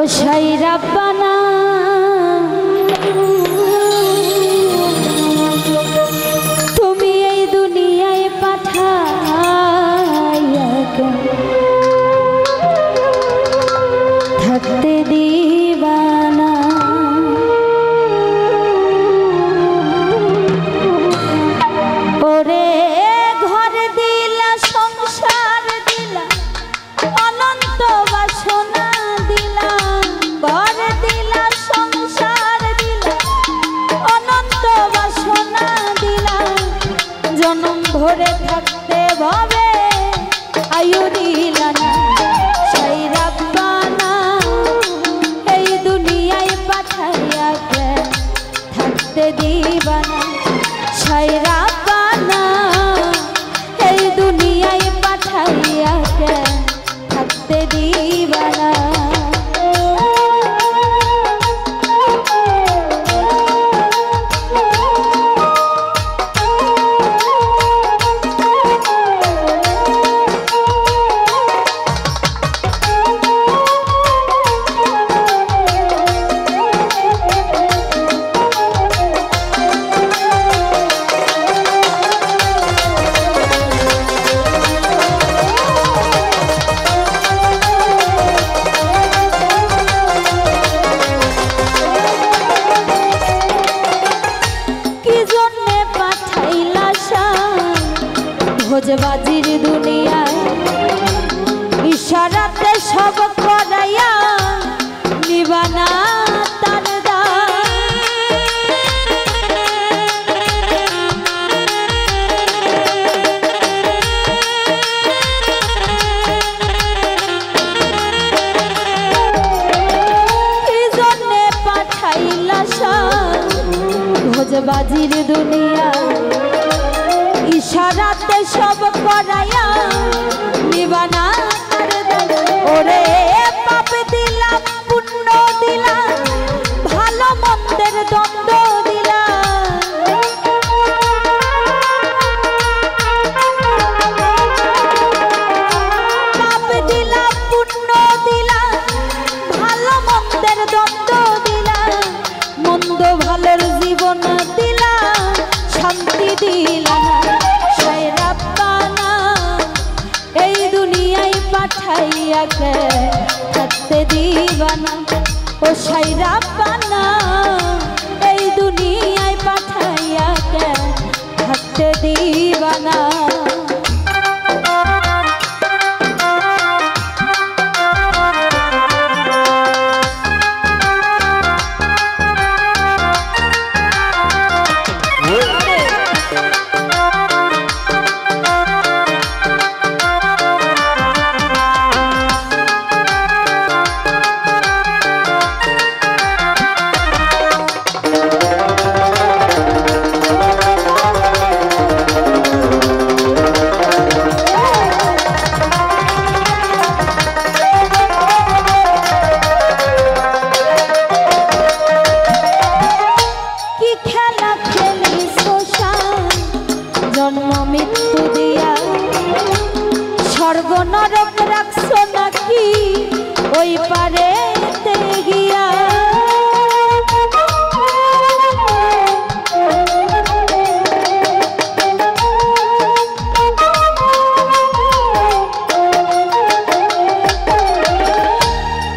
সাই রাব্বানা তুমি এই দুনিয়ায় পাঠাইয়া থাকতে দিবানা ওরে ঘর দিলা সংসার দিলা অনন্ত বাসনা দিলা ঘর দিলা সংসার দিলা অনন্ত বাসনা দিলা জনম ভরে থাকতে ভবে আয়ু দিলা না সাই রাব্বানা এই দুনিয়ায় পাঠাইয়া থাকতে দিবানা সাই রাব্বানা এই দুনিয়ায় পাঠাইয়া থাকতে দিবানা ভোজবাজির দুনিয়ায় ইশারাতে সব করাইয়া নিবানা তার জন্যে পাঠাইলা ভোজবাজির দুনিয়ায় ইশারাতে সব করাইয়া নিবানা তার ওরে পাপ দিলা পুণ্য দিলা ভালো মন্দের দ্বন্দ্ব দিলা পাপ দিলা পুণ্য দিলা ভালো মন্দের দ্বন্দ্ব দিলা মন্দ ভালোর জীবন দিলা শান্তি দিলা সাই রাব্বানা এই দুনিয়ায় পাঠাইয়া থাকতে দিবানা ও সাই রাব্বানা এই দুনিয়ায় পাঠাইয়া থাকতে দিবানা জন্ম মৃত্যু দিয়া স্বর্গ নরক রাখছো নাকি ওই পারেতে গিয়া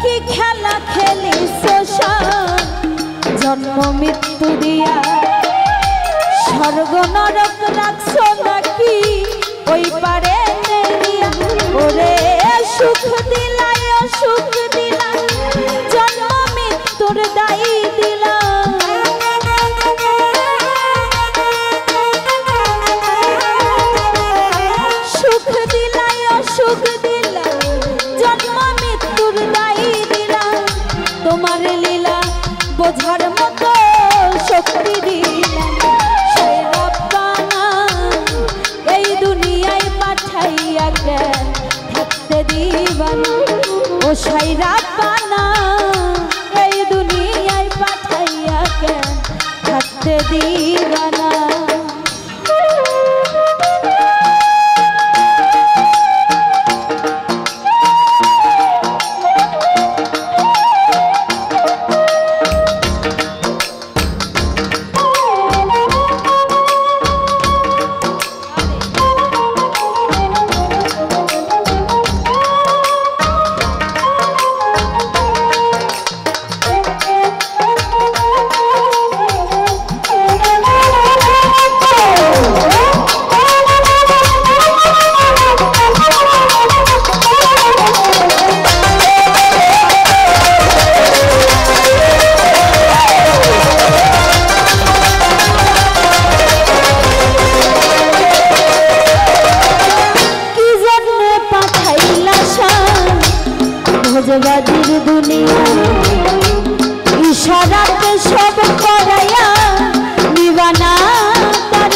কি খেলা খেলিছো জন্ম মৃত্যু দিয়া স্বর্গ নরক রাখছো নাকি ওই পারে ওরে সুখ দিলা সুখ দিলা জন্ম মৃত্যুর দায়ী দিলা সুখ দিলা সুখ দিলা জন্ম মৃত্যুর দায়ী দিলা তোমার লীলা বোঝার মতো শক্তি দিলা সাই রাব্বানা এই দুনিয়ায় পাঠাইয়া থাকতে দিবানা ও সাই রাব্বানা এই দুনিয়ায় পাঠাইয়া থাকতে দিবানা ভোজবাজির দুনিয়া ইশারাতে সব করাইয়া নিবানা তার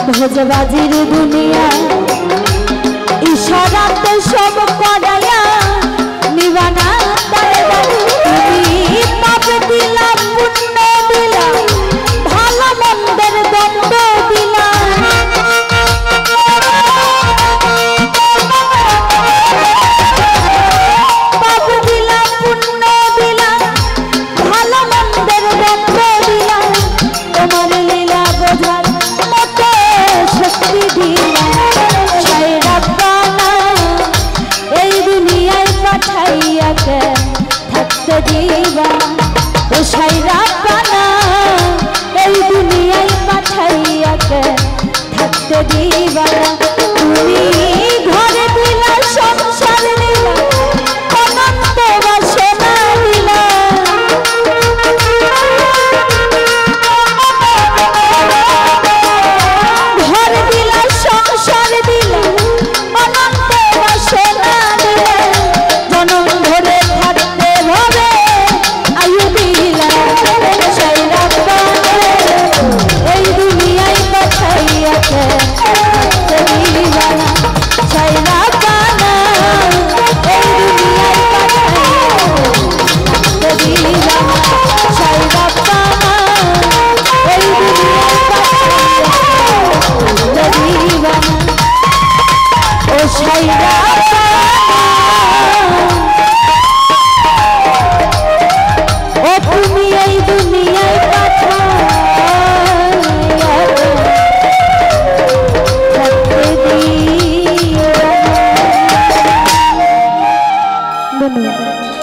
ভোজবাজির দুনিয়া ইশারাতে সব করাইয়া নিবানা তুমি পাপ দিলা পুণ্য দিলা ভালো মন্দের দ্বন্দ্ব দিলা পাপ দিলা পুণ্য দিলা ভালো মন্দের দ্বন্দ্ব দিলা তোমার লীলা বোঝার মতো শক্তি দিলা ছাই রাব্বানা এই দুনিয়ায় পাঠাইয়াকে থাকতে দিবা ও ছাই রাব্বানা এই দুনিয়ায় পাঠাইয়াকে থাকতে দিবা তুমি ঘরে দিলা সংসার দিলা অনন্ত বাসনা দিলা ঘরে দিলা সংসার দিলা অনন্ত বাসনা দিলা জনম ধরে থাকতে হবে আয়ু দিলা ছাই রাব্বানা এই দুনিয়ায় পাঠাইয়াকে থাকতে দিবা ছাই রাব্বানা এই দুনিয়ায় পাঠাইয়াকে থাকতে দিবা ছাই রাব্বানা এই দুনিয়ায় পাঠাইয়াকে দিবা ও ছাই রাব্বানা ও তুমি এই দুনিয়ায় পাঠাইয়া থাকতে দিবা। ধন্যবাদ।